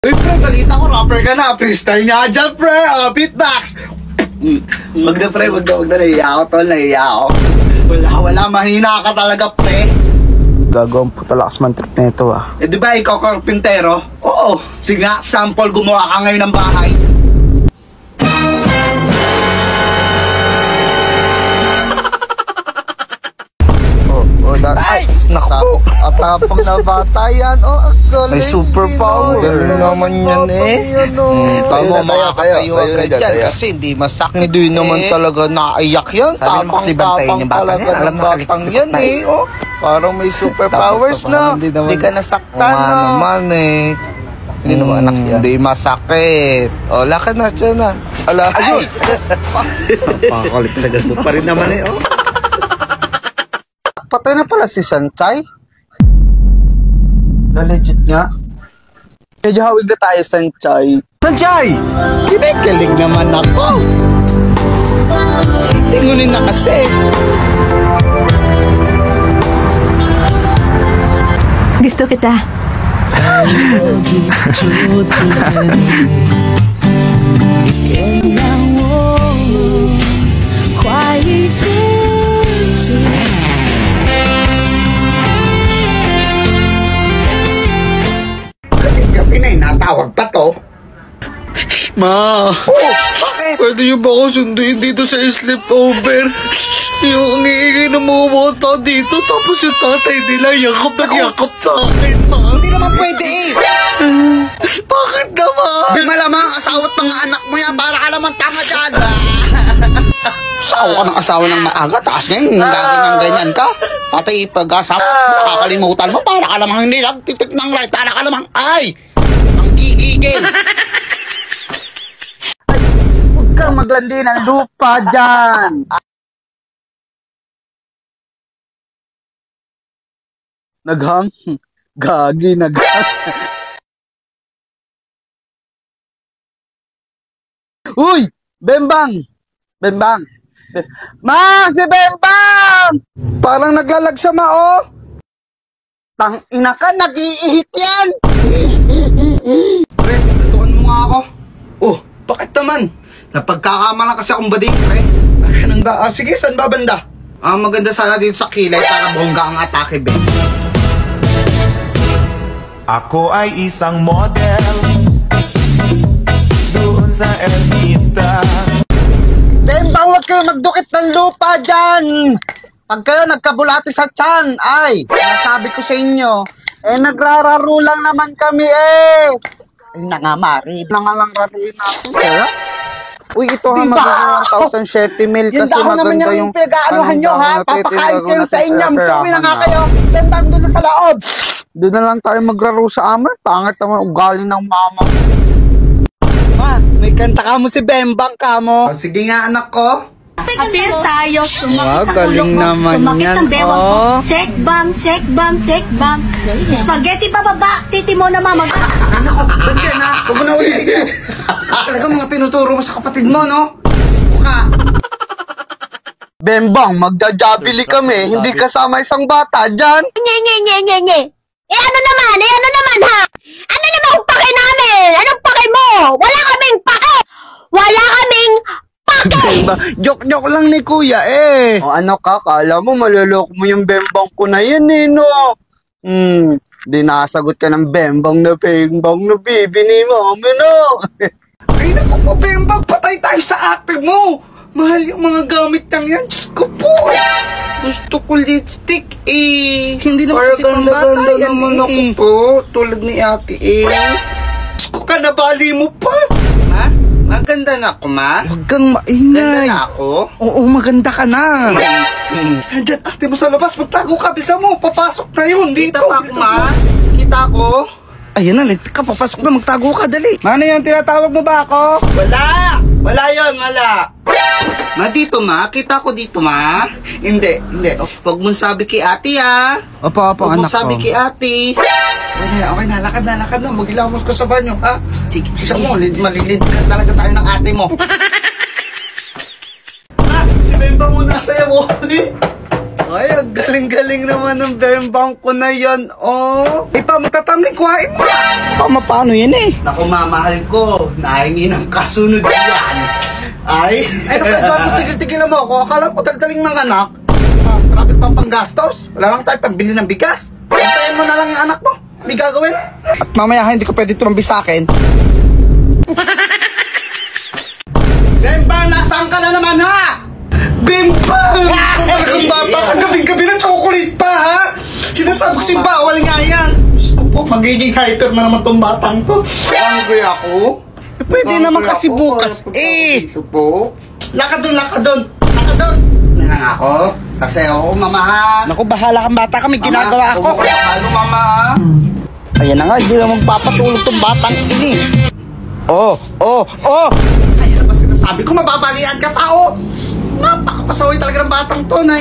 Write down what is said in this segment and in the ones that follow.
Uy, pre, balita ko, rapper ka na. Freestyle nga dyan, pre. Beatbox. Wag na, pre. Wag na. Nahiya ako, tol. Nahiya ako. Wala. Mahina ka talaga, pre. Gagawang puta lakas man trip na ito, ah. Eh, di ba ikaw, karpintero? Oo. Sige nga, sample, gumawa ka ngayon ng bahay. Ay! Naku! Atapang na bata yan, oh! May superpower! Gano'n naman yan, eh. Tama, makakatayo agad yan. Kasi hindi masakit. Hindi naman talaga naiyak yan. Sabi naman kasi bantayin yung bata niya. Alam na batang yan, eh. Oh, parang may superpowers na. Hindi ka nasaktan, no? naman, eh. Hindi naman anak yan. Hindi masakit. O, lakad na, dyan na. Ala, ayun! Pakakulit talaga mo pa rin naman, eh, oh. Patay na pala si Sanchay. Na legit nga. Medyo hawig na tayo, Sanchay. Sanchay! Kinikilig naman ako. Tingunin na kasi. Gusto kita. Pinay, natawag pa to. Ma! Oh, bakit? Pwede niyo ba ako sunduin dito sa sleepover? Yung ngiingi ng mga bata dito, tapos yung tatay nila yakap na yakap sa akin, ma. Hindi naman pwede eh. Bakit naman? Di malamang asawat mga anak mo yan para ka naman tanga dyan. Asawa ka ng asawa ng maaga, taas ngayon, ganyan ka. Pati pag-asawa, nakakalimutan mo, para ka namang hindi nagtitik ng light, para ka namang, ay! Ang gigigil. Huwag kang maglandi ng lupa dyan. Naghang? Gagi, naghang. Uy! Bembang! Bembang! Ma! Si Bembang! Parang naglalag sa mao. Tangina ka, nag-iihit yan! Pre, tutukan mo nga ako. Oh, bakit naman? Napagkakamalan kasi akong bading, pre. Ganun ba? Sige, saan ba banda? Maganda sana dito sa kilay para bongga ang atake, be. Ako ay isang model doon sa Ermita. Bembang, huwag kayo magdukit ng lupa dyan! Pag kayo nagkabulati sa tiyan, ay, nasabi ko sa inyo, eh nagrararo lang naman kami eh. Ay na nga, Mari, na nga lang raruin natin, eh. Uy, ito ha, magiging 1,007 mil kasi maganda yung pinag-aanuhan nyo, ha? Papakain kayo sa inyo. Sabi na nga kayo. Bembang doon sa loob. Doon na lang tayo maglaro sa amin. Pangit naman ugali ng mama. Ma, may kanta ka mo si Bembang ka mo. Sige nga, anak ko. Apir tayo. Galing naman yan, oh. Sekbang, sekbang, sekbang. Spaghetti bababa. Titi mo na mama. Anak ko, ba't yan ha? Huwag mo na ulitin. Talaga mga tinuturo mo sa kapatid mo, no? Suko ka. Bembang, magdajabili kami. Hindi kasama isang bata dyan. Nye. Eh ano naman ha? Ano naman ang pake namin? Anong pake mo? Wala kaming pake! Wala kaming pake! Joke lang ni kuya eh. O ano ka? Kala mo maluloko mo yung Bembang ko na yan eh, no? Di nasagot ka ng Bembang na bibi ni mami, no? Ay, naku po, Bembang, patay tayo sa ate mo. Mahal yung mga gamit lang yan. Diyos ko po. Gusto ko lipstick eh. Hindi naman kasi pang bata yan naman eh. ako po, tulad ni ate eh. Diyos ko ka, nabali mo pa. Ma? Maganda na ako, ma? Huwag kang maingay. Maganda na ako? Oo, maganda ka na. Andyan, ate mo sa labas. Magtago ka, bisa mo. Papasok na yun. Dito. Kita pa ako, ma. Kita ko. Ayun na, late ka. Papasok na, magtago ka, dali. Mano yun, tinatawag mo ba ako? Wala! Wala yun, wala. Ma, dito, ma. Kita ko dito, ma. Hindi. Oh, huwag mong sabi kay ate, ha. Opo, Huwag anak mong sabi ko. kay ate. Okay na. Lakad na. Maghilamos ka sa banyo, ha? Sige, isa mo. Malilid ka talaga tayo ng ate mo. Ma, si Bemba mo nasa iyo. Ay, ang galing-galing naman ng bembang ko na yan, oh. Pa, magtatamling kuhain mo. Paano yan eh? Naku, mamahal ko. Nahingi ng kasunod yan. Ay, Dok Eduardo, tigil-tigilan mo ako. Akala ko dagdaling ng anak. Marami pang panggastos. Wala lang tayo pambili ng bigas. Pantayan mo na lang yung anak mo. May gagawin. At mamaya hindi ko pwede tumambi sa akin. Bembang, nasaan ka na naman, ha? Bembang! Talagang bata ka, gabing-gabi ng chocolate pa, ha? Sinasabi ko si bawal nga yan. Diyos ko po, magiging hyper na naman tong batang to. Hungry ako. Pwede naman kasi bukas eh. Ito po. Lakad doon, lakad doon. Lakad doon. Hindi na nga ako. Kasi ako, mama, ha? Naku, bahala kang bata ka, may ginagawa ako. Halo, mama, ha? Ayan na nga, hindi na magpapatulog tong batang ini. Oh! Ayan ba sinasabi ko, mababalian ka pa, oh! Napakapasaway talaga ng batang to, na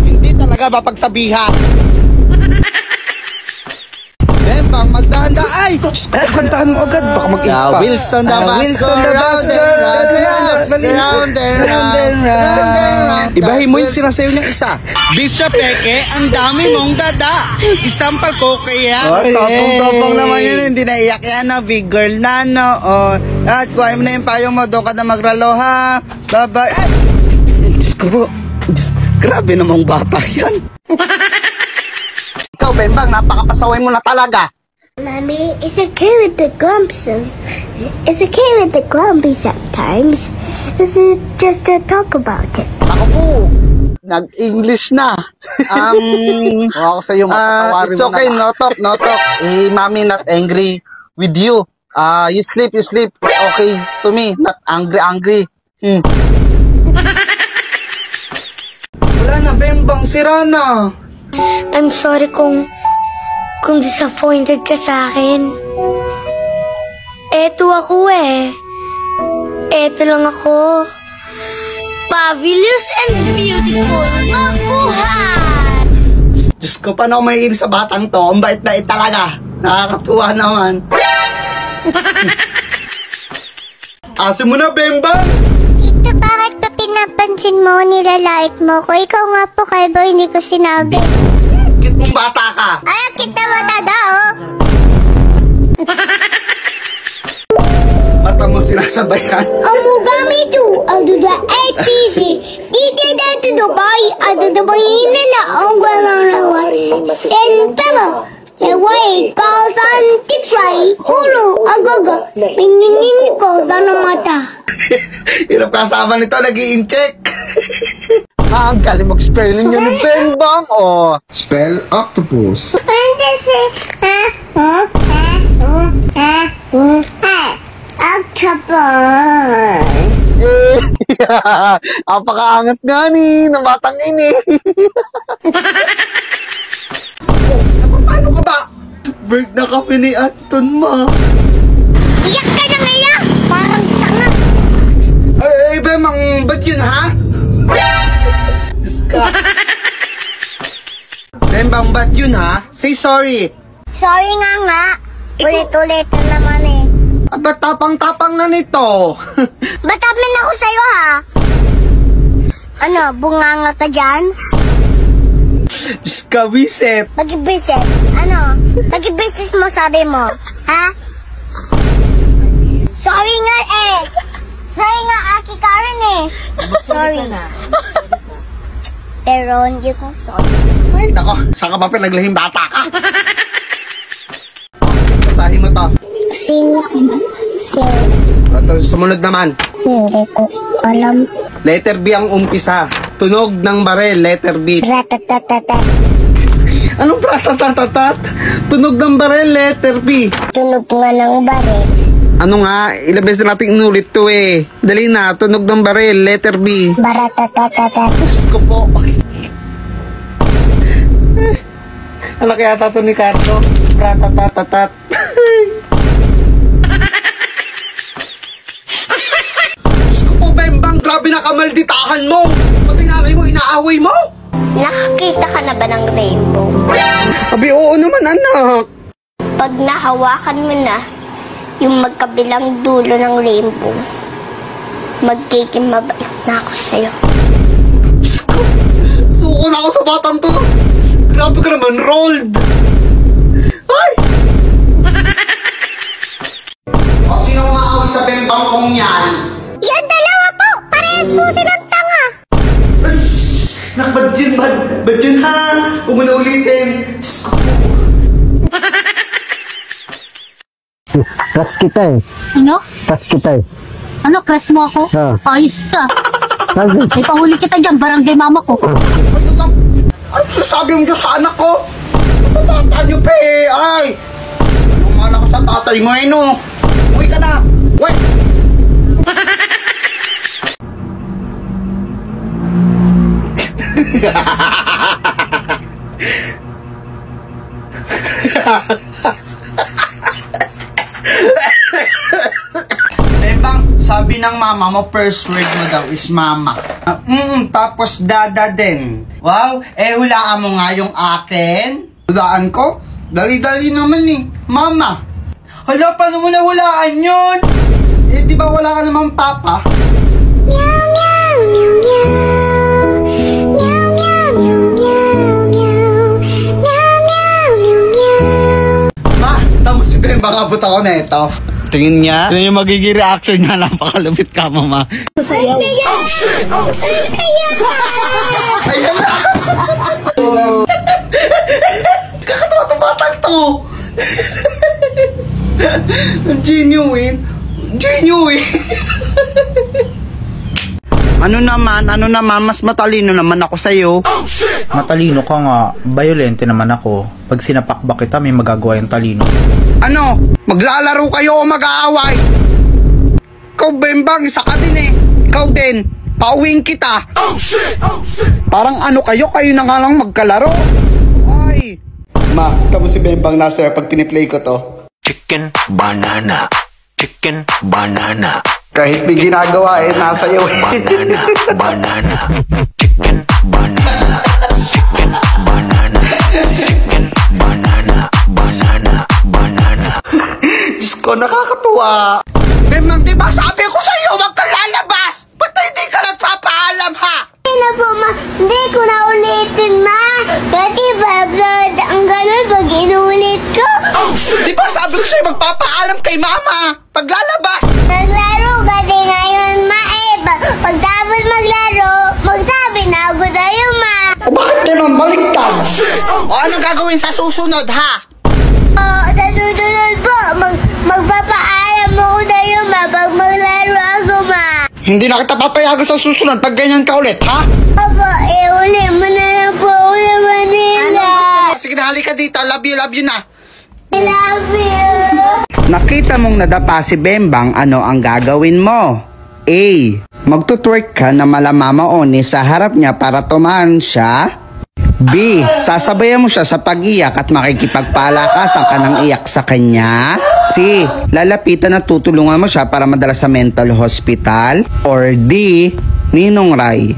Hindi talaga mapagsabihan. Bembang, magdahanda. Ay! Kantahan mo agad. Baka mag-ipa. Wilson the bus round and round. Ibahin mo yung sinasayo niyang isa. Bisa Peke, ang dami mong dada. Isang pagkukaya. Tapong-tapong naman yun. Hindi naiyak yan na. Big girl na, no. At kuhain mo na yung payong mo. Doon ka na magralo, ha. Bye-bye. Ay! Diyos ko po. Grabe namang bata yan. Ikaw, Bembang, napakapasaway mo na talaga. Mommy, it's okay with the grumpy It's okay with the grumpy sometimes. It's just to talk about it. Ako po, nag-English na. Ako sa iyo, It's okay, no talk. Mommy not angry with you. You sleep. It's okay to me, not angry. Wala na, Bembang, sira na. I'm sorry kung disappointed ka sa akin. Eto ako eh. Eto lang ako. Fabulous and beautiful. Mabuhay! Diyos ko, paano ako mahihilig sa batang to? Ang bait-bait talaga. Nakakatuwa naman. Asin mo na, Bembang! Tito, bakit pa pinapansin mo, nilalait mo ko? Ikaw nga po, Kalbo, hindi ko sinabi. Cute mong bata ka. Ay, kita matada, oh. Mata mo sinasabayan. Ang mugami to, ang duda ay cheesy. Dito na to Dubai, ang dudabayin na ang walang lawan. Then, tama, away, kausan tipray, ulo, agaga, pininin ko sa mata. Hirap kasama nito, nag-i-incheck. Ang galing mag-spelling yun ni Bembang, oh. Spell octopus. Octopus. Apakaangas nga ni, ng batang ini. Paano ka ba? Bird na kami ni Anton, ma. Iyak ka na ngayon, parang tanga. Ay, Bembang, ba't yun, ha? Diyos ka. Bembang, ba't yun, ha? Say sorry. Sorry nga. Ulit-ulit na naman eh. Ba't tapang-tapang na nito? Batapin ako sa'yo ha. Ano, bunganga ka dyan? Diyos ka, Wiset. Mag-ibisit. Ano? Mag-ibisit mo sabi mo. Ha? Sorry nga eh. Sorry nga, Aki Karen eh. Sorry. Pero hindi ko sorry. Ay, nako, saan ka ba pinaglahing bata ka? Basahin mo to. Sing. Ito, sumunod naman. Hindi ko alam. Letter B ang umpisa. Tunog ng barel, letter B. Ratatatata. Anong pratatatat? Tunog ng barel, letter B. Tunog nga ng baril. Ano nga, ilang beses na natin inulit to eh. Dali na, tunog ng barel, letter B. Baratatata. Diyos ko po. Ano kaya tato ni Carto? Pratatatat. Diyos ko po, Bembang, grabe na kamalditahan mo. Pati nanay mo, inaaway mo. Nakakita ka na ba ng rainbow? Abi, oo naman, anak. Pag nahawakan mo na yung magkabilang dulo ng rainbow, magiging mabait na ako sa'yo. Suko Susuko na ako sa batang to. Grabe ka naman, rolled. Ay! O, sino umaaway sa bembang kong yan? Yan dalawa po! Parehas po silang tanga! Bad yun ha. Huwag mo na ulitin. Diyos ko. Crush kita eh. Ano? Crush kita eh. Ano, crush mo ako? Ayos ka. Bakit? May pahuli kita dyan, barangay mama ko. Ay, tutang. Ano sasabi mo dyan sa anak ko? Bata niyo pa eh. Ay. Umala ko sa tatay mo eh no. Uwi ka na. Uwi. Bang, sabi ng mama mo, first word mo daw is mama. Tapos dada din. Wow, hulaan mo nga yung akin. Hulaan ko? Dali-dali naman eh. Mama. Hala, paano mo na hulaan yun? Di ba wala ka naman papa? Meow, meow, meow, meow. Meow, meow, meow, meow, meow. Meow, meow, meow, meow. Ma, tapos si Ben, baka buta ko na ito. Tingin niya. Tingnan yung magiging reaction niya. Napakalupit ka, mama. Sasayaw. Ayan na. Kakatawa itong batang to. Genuine. Ano naman, mas matalino naman ako sa'yo. Matalino ka nga, violente naman ako. Pag sinapakbak kita, may magagawa yung talino. Ano? Maglalaro kayo o mag-aaway? Ikaw, Bembang, isa ka din eh. Ikaw din. Pauwiin kita. Parang ano kayo na nga lang magkalaro. Ay. Ma, tamo si Bembang nasa pag piniplay ko to. Chicken banana. Chicken banana. Kahit may ginagawa eh, nasa iyo eh. Banana. Chicken banana. Chicken banana. Chicken banana. Banana. Diyos ko, nakakatuwa. Bembang, diba sabi ko sa iyo, wag kang lalabas. Ba't hindi ka nagpapaalam ha? Hindi na po, ma. Hindi ko na ulitin, ma. Kasi bagad ang ganun pag inulit ko. Di ba sabi ko sa'yo, magpapaalam kay mama paglalabas? Naglaro kasi ngayon, ma. Pagtapos maglaro, magsabi na ako sa'yo, ma. O bakit ganun? Baliktad. O anong gagawin sa susunod ha? Sa susunod po, magpapaalam ako sa'yo, ma. Pag maglaro ako, ma. Hindi na kita papayagan sa susunod pag ganyan ka ulit, ha? Opo, uli mo na lang po ako sa Manila. Sige na, halika dito. Love you na. I love you. Nakita mong nadapa si Bembang, ano ang gagawin mo? A. Magtutwerk ka na malamamaoni sa harap niya para tumaan siya. B. Sasabayan mo siya sa pag-iyak at makikipagpalakasan ka ng iyak sa kanya. C. Lalapitan at tutulungan mo siya para madala sa mental hospital. Or D. Ninong Ray.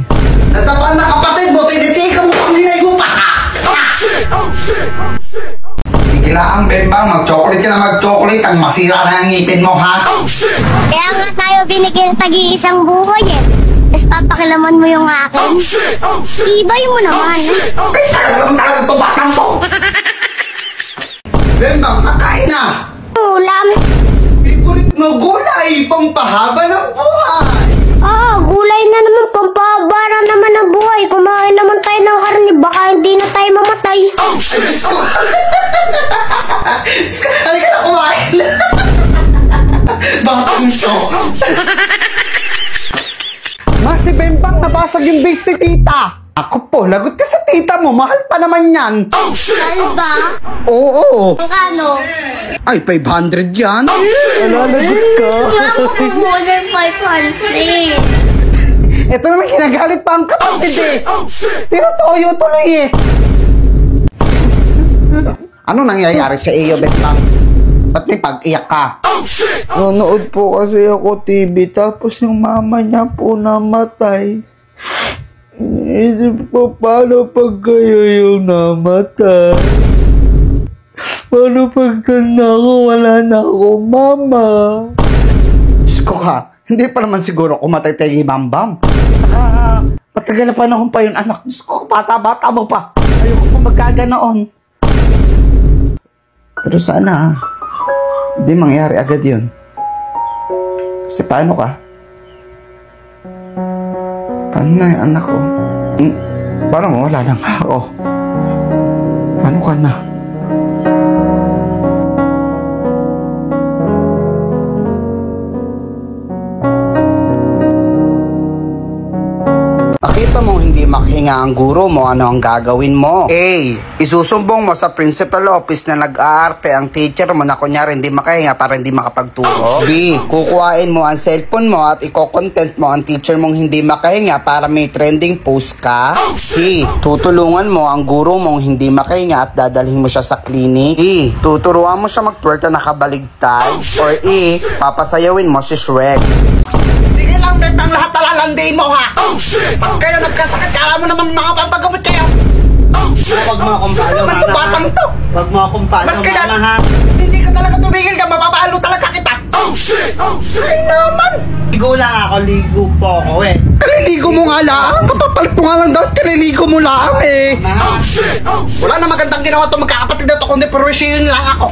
Natapan na kapatid mo, tinitika mo pang hinayupa ka! Sige lang, Bembang, mag-chocolate ka na mag-chocolate. Ang masira na ang ngipin mo, ha? Kaya nga tayo binigyan tagi-isang buhay eh. Tapos papakilaman mo yung akin. Ibay mo naman. Ay, talagang ito batang to! Bembang, kakain na! Ulam. Favorite mo gulay, pampahaba ng buhay! Gulay na naman, pampabara naman ang buhay. Kumain naman tayo ng karne, baka hindi na tayo mamatay. Ay, Diyos ko! Halika na kumain! Batang to! Si Bembang, nabasag yung base ni tita. Ako po, lagot ka sa tita mo. Mahal pa naman yan. Mahal ba? Oo. Magkano? Ay, 500 yan. Wala, lagot ka. Mama, more than 500. Ito naman kinagalit pa ang kapatid eh. Tinutoyo tuloy eh. Ano nangyayari sa iyo, Bembang? Ba't may pag-iyak ka? Nanonood po kasi ako TV, tapos yung mama niya po namatay. Inisip ko, paano pag kayo yung namatay? Paano pag tanda ko, wala na akong mama? Diyos ko ka, hindi pa naman siguro kumatay tayo ni Bambam. Matagal na panahon pa yun, anak. Diyos ko, bata-bata mo pa. Ayoko pa magkaganoon. Pero sana, hindi mangyari agad yun. Kasi paano ka? Paano na yung anak ko? Parang wala nang ako. Paano ka na? Nakita mo hindi makahinga ang guro mo, ano ang gagawin mo? A. Isusumbong mo sa principal office na nag-aarte ang teacher mo na kunyari hindi makahinga para hindi makapagturo. B. Kukuhain mo ang cellphone mo at i-content mo ang teacher mong hindi makahinga para may trending post ka. C. Tutulungan mo ang guro mong hindi makahinga at dadalhin mo siya sa clinic. E. Tuturuan mo siya mag-twerk na nakabaligtad. Or E. Papasayawin mo si Shrek. Sige lang, Bebang, lahat talalandiin mo, ha? Pag kayo nagkasakit, kala mo naman mga pampagamot kayo. Huwag mo akong palo, mama, batang to. Huwag mo akong palo, mama, ha? Hindi ka talaga tumigil ka, mapapalo talaga kita. Ay naman. Ligo lang ako, ligo po ako, eh. Kaliligo mo nga lang, kapapalit mo nga lang daw, kaliligo mo lang, eh. Wala na magandang ginawa itong magkakapatid na ito, kundi perwisyon lang ako.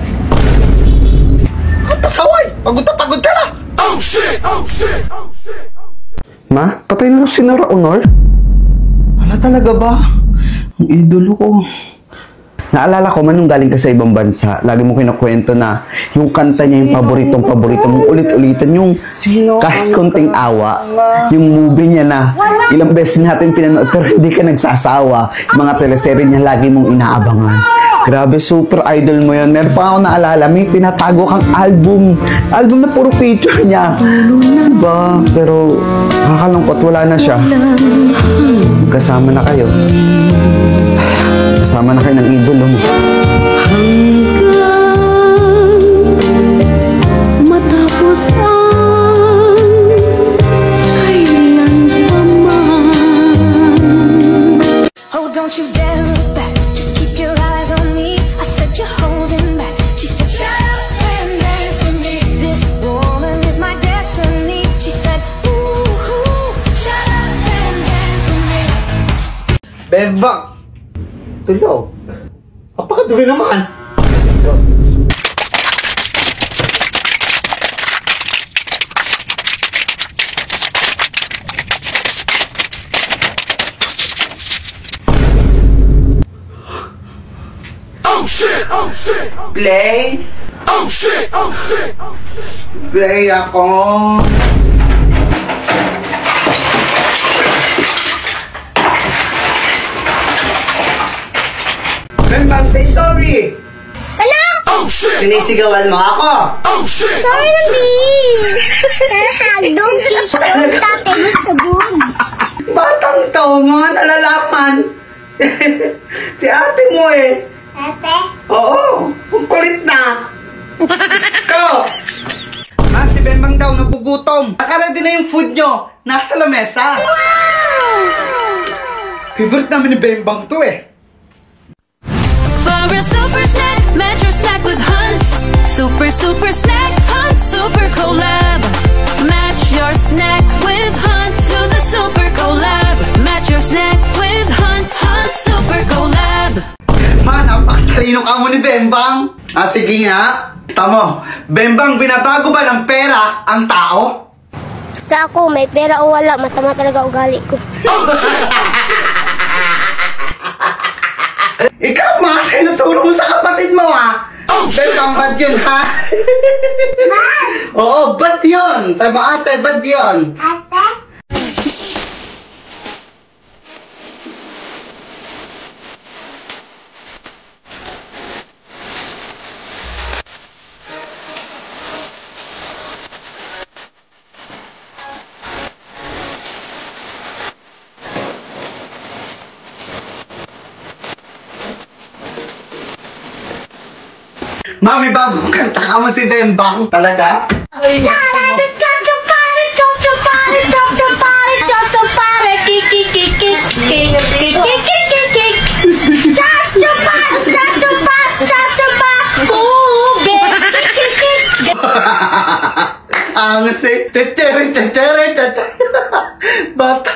Pasaway, pagod ka na. Ma, patay na si Nora Honor? Wala talaga ba? Ang idolo ko. Naalala ko man nung galing ka sa ibang bansa, lagi mo kinukwento na yung kanta niya yung paborito mong ulit-ulitan yung kahit konting awa, yung movie niya na ilang beses natin pinanood pero hindi ka nagsasawa, mga teleserye niya lagi mong inaabangan. Grabe, super idol mo yun. Meron pa ako naalala, may tinatago kang album na puro picture niya. Diba? Pero nakakalungkot, wala na siya. Kasama na kayo. Kasama na kayo ng idolo mo. Matapos ang kailan pa man. Oh, don't you dare look back. Just keep your eyes on me. I said you're holding back. She said shut up and dance with me. This woman is my destiny. She said ooh, shut up and dance with me. Bebang! Tulog. Apakadumi naman. Oh shit! Oh shit! Play. Oh shit! Oh shit! Play ako. Bembang, say sorry. Ano? Oh shit! Sinisigawan mo ako. Oh shit! Sorry na, B. Nahagdog, kiss ko, tate mo sabog. Batang to, mga nalalaman. Si ate mo eh. Ate? Oo, ang kulit na. Ko. Si Bembang daw, nagugutom. Nakaredy na yung food nyo. Nasa lamesa. Wow! Favorite namin ni Bembang to eh. For a super snack, Metro snack with Hunt. Super snack, Hunt super collab. Match your snack with Hunt to the super collab. Match your snack with Hunt, Hunt super collab. Man, napakatalino ka mo ni Bembang. Sige nga. Tamo, Bembang, binabago ba ng pera ang tao? Basta ako, may pera o wala, masama talaga ugali ko. Ikaw, mga sinusuro mo sa kapatid mo, ha? Bembang, bad yun, ha? Oo, bad yun. Sabi mo, ate, bad yun. Ate? Mami, bagong kanta ka mo si Bembang. Talaga? Ang si Bata.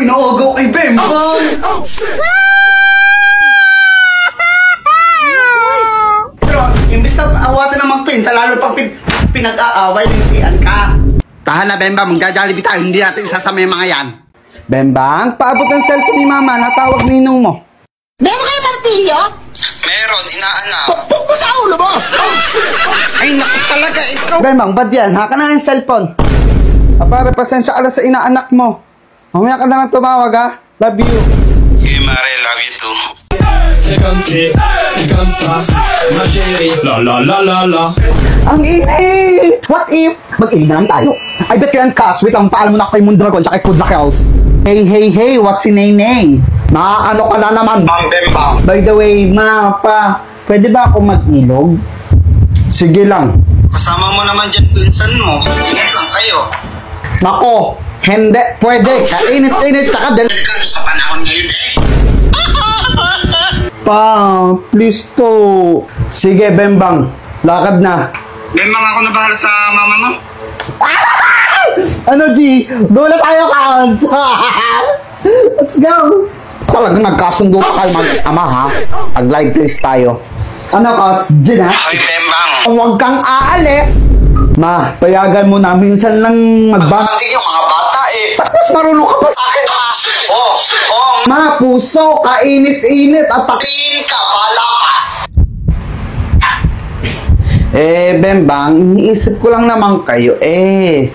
inuugaw kay Bembang. Pero, imbis na awatan ng magpinsa, lalo pang pinag-aaway, lintian ka. Tahan na, Bembang, magja-jollibee tayo, hindi natin isasama yung mga yan. Bembang, paabot ng cellphone ni Mama, natawag ninong mo. Meron kayo martilyo? Meron, inaanak. Sa ulo mo! Ay, naku talaga, ikaw. Bembang, ba't yan? Haka na yung cellphone. Pare, pasensya ka na sa inaanak mo. Mamaya ka na lang tumawag, ha? Love you. Okay, Mare, love you too. C'est comme ça, ma chérie. La la la la la. Ang init! What if? Mag-iinan tayo. I bet you yan, Cas. Wait lang, paalam mo na kay Moon Dragon tsaka kay Kudla Kells. Hey, hey, hey, what's si Neneng? Ano ka na naman? Bembang. By the way, pwede ba ako mag-ilog? Sige lang. Kasama mo naman dyan, pinsan mo. Ingat lang kayo. Nako, hindi pwede. Kainit-init ka dahil Delikado sa panahon ngayon eh. please po. Sige, Bembang. Lakad na. Bembang, ako na bahala sa mama mo. Ano, G? Dula tayo, Kaos. Let's go. Talagang nagkasundo pa kayo mag-ama, ha? Mag-live place tayo. Ano, Kaos? G na? Hoy, Bembang. Huwag kang aalis. Ma, payagan mo na. Minsan lang Pati yung mga bata eh. Tapos marunong ka pa sa Akin ha. Ma, puso, kainit-init at Tingin ka, bahala ka. Bembang, iniisip ko lang naman kayo.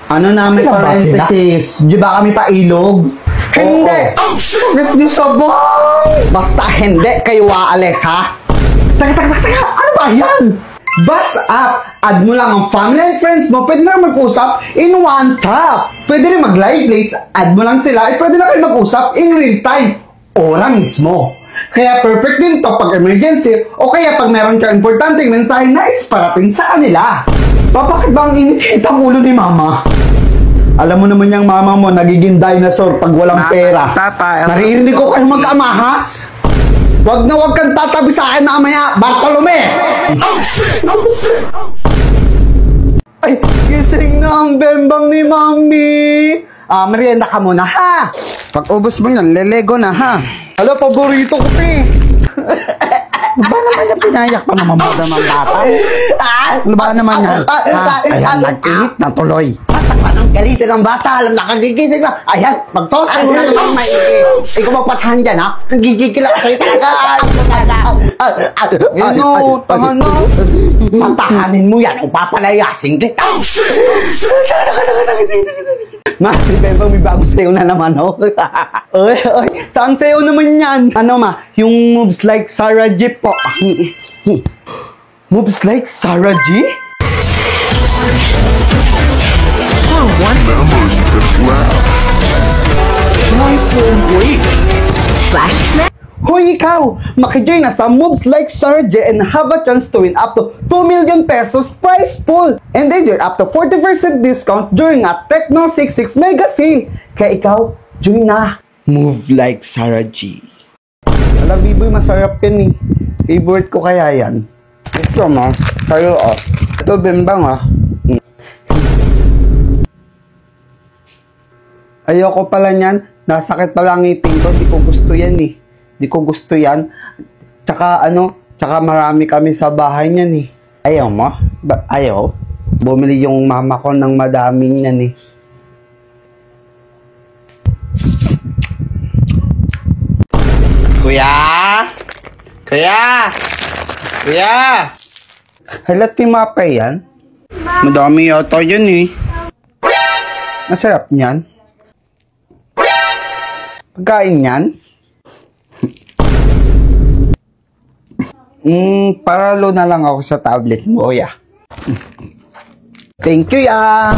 Ano namin parenthesis? Di ba kami pailog? Hindi! Bakit niyo sabay? Basta hindi kayo aalis, ha? Taga! Ano ba yan? Bus up! Add mo lang ang family and friends mo. Pwede na mag-usap in one tap. Pwede rin mag-live plays. Add mo lang sila. Pwede na kayo mag-usap in real time. Ora mismo. Kaya perfect din to pag emergency o kaya pag meron ka importanteng mensahe na isparating sa kanila. Bakit ba ang init ang ulo ni Mama? Alam mo naman yung mama mo nagiging dinosaur pag walang pera. Naririnig ko kayo mag-ama, ha? Wag na wag kang tatabi sa akin mamaya, Bartolome! Ay, gising na ang Bembang ni Mami! Merienda ka muna, ha? Pag ubos mo yan, lelego na, ha? Hala, paborito ko, pe! Ba naman yung pinayak pa naman ba naman bata? Ano ba naman yan? Ayan, nag-init na tuloy. Anong galitin ng bata? Alam na, kagigising na. Ayan, magtotay mo na naman maigi. Ikaw magpatahan dyan, ha? Nagigigil ako sa'yo talaga. Ano, tahan na. Patahanin mo yan o papalayasin kita. Si Bembang may bago sayo na naman, oh. Oy, saan sayo naman yan? Ano, Ma? Yung moves like Sarah G po. Moves like Sarah G? Hoy, ikaw! Makijoin na sa Moves Like Sarah J and have a chance to win up to 2 million pesos prize pool and enjoy up to 40% discount during a Tecno 66 Mega Sale. Kaya ikaw, join na! Move Like Sarah G. Alam, Biboy, masarap yan eh. Favorite ko kaya yan. Ito mo, tayo Ito, Bembang Ayoko pala niyan. Nasakit pala ang ngipin ko. Di ko gusto yan eh. Di ko gusto yan. Tsaka marami kami sa bahay niyan eh. Ayaw mo? Ayaw? Bumili yung mama ko ng madaming yan eh. Kuya! Halat yung mapa yan? Madami yata yan eh. Masarap niyan. Pagkain yan? Paralo na lang ako sa tablet mo, ya. Thank you, ya.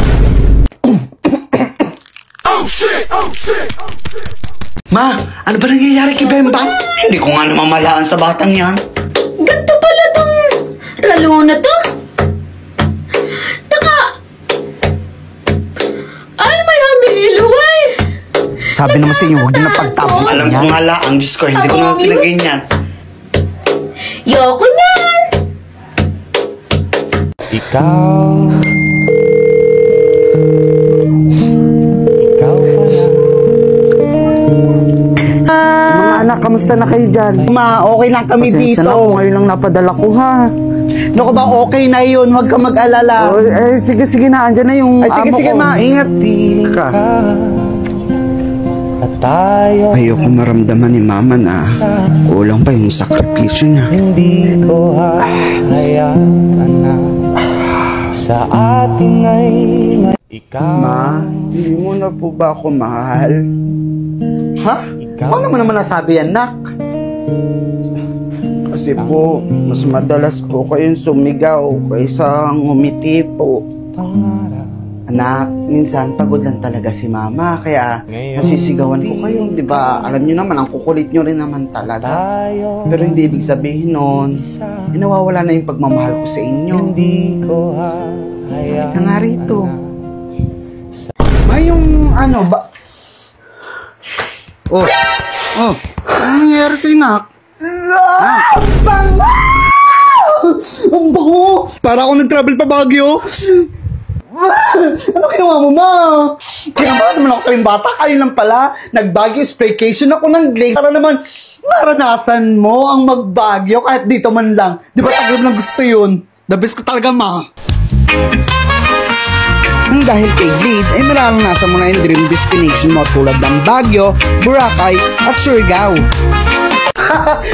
Ma, ano ba nangyayari kay Bembang? Hindi ko nga namamalaan sa batang yan. Ganto pala tong lalo na to. Ay, may hamiluway. Sabi naman sa inyo, huwag niyo na pagtabong. Alam ko nga lang, Diyos ko, hindi ko na pinagay niyan. Yoko niyan. Ikaw pala. kamusta na kayo dyan? Ma, okay lang kami Pasensya dito. na kung ngayon lang napadala ko ha. Naku ba, okay na yun. Huwag ka mag-alala. Oh, sige na, andyan na yung Ay, sige, amo sige, ko. ma. Ingat. Ka. Ayoko maramdaman ni mama na kulang pa yung sakripisyo niya. Hindi ko hayaan na sa atin ay ikaw. Ma, hindi mo na po ba ako mahal? Ha? Paano mo naman nasabi yan, nak? Kasi po, mas madalas po kayong sumigaw kaysa ngumiti po. Anak, minsan pagod lang talaga si mama, kaya nasisigawan ko kayo, di ba? Alam nyo naman, ang kukulit nyo rin naman talaga. Pero hindi ibig sabihin nun, nawawala na yung pagmamahal ko sa inyo. Halika nga rito. May yung ano ba? Oh, ano nangyayari sa'yo, nak? Ang bango! Ang bango! Para ako nag-travel pa Baguio. Ano ginawa mo, ma? Kinabahan naman ako sa yung bata. Kayo lang pala. Nag-Baguio staycation ako ng Glade. Para naman maranasan mo ang mag-Baguio kahit dito man lang. Di ba tagal na gusto yun? The best ka talaga, ma. Nang dahil kay Glade ay mararanasan mo na yung dream destination mo tulad ng Baguio, Boracay at Surigao.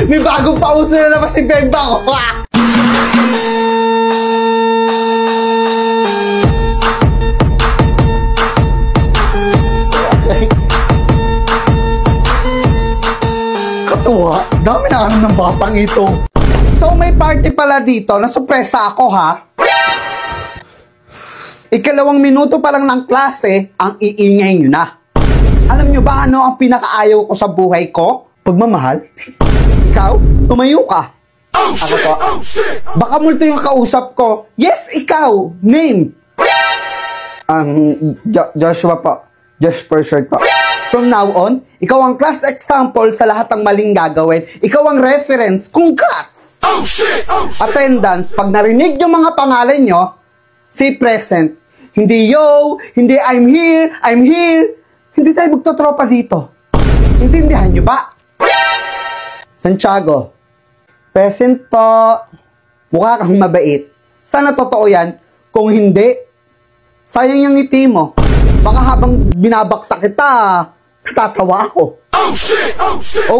May bagong pauso na naman si Bembang. Katuwa, dami na ano ng batang ito. So may party pala dito, nasupresa ako ha. Ikalawang minuto pa lang ng klase, ang iingay nyo na. Alam nyo ba ano ang pinakaayaw ko sa buhay ko? Pagmamahal? Ikaw? Tumayo ka. Ako to. Baka multo yung kausap ko. Yes, ikaw. Name. Joshua po. Josh for short po. From now on, ikaw ang class example sa lahat ng maling gagawin. Ikaw ang reference. Congrats! Attendance, pag narinig yung mga pangalan nyo, say present. Hindi yo, hindi I'm here. Hindi tayo magtotropa dito. Intindihan nyo ba? Santiago, present po. Mukha kang mabait. Sana totoo yan. Kung hindi, sayang yung ngiti mo. Baka habang binabaksak kita, natatawa ako.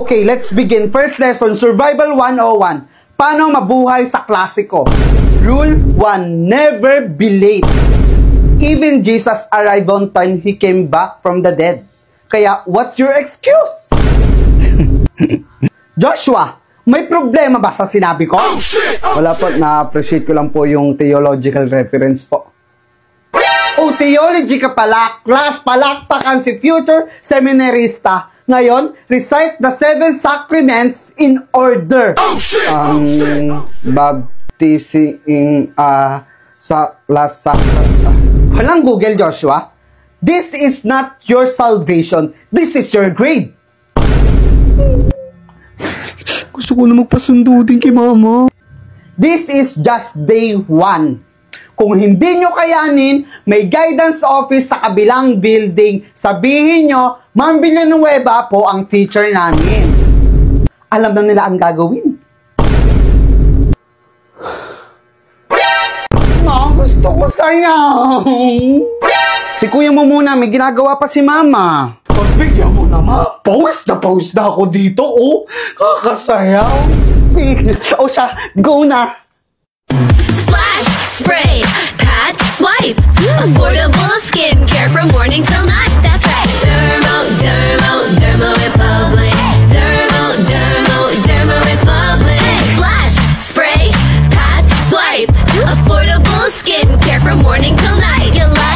Okay, let's begin. First lesson, Survival 101. Paano mabuhay sa klasiko? Rule 1, never be late. Even Jesus arrived on time, He came back from the dead. Kaya, what's your excuse? Joshua, may problema ba sa sinabi ko? Wala po, na-appreciate ko lang po yung theological reference po. Oh, theology ka pala. Class, palakpakan si future seminarista. Ngayon, recite the 7 sacraments in order. Baptism, Walang Google, Joshua. This is not your salvation. This is your grade. Gusto ko na magpasundo din kay mama. This is just day 1. Kung hindi nyo kayanin, may guidance office sa kabilang building. Sabihin nyo, Ma'am Villanueva po ang teacher namin. Alam na nila ang gagawin. Ma, gusto ko sayang. Si kuya mo muna, may ginagawa pa si mama. Pagbigyan mo na, ma. Pause na ako dito, oh. Kakasayaw. O siya, go na. Splash, spray, pat, swipe. Affordable skincare from morning till night. That's right. Dermo Republic. Dermo Republic. Splash, spray, pat, swipe. Affordable skincare from morning till night. You like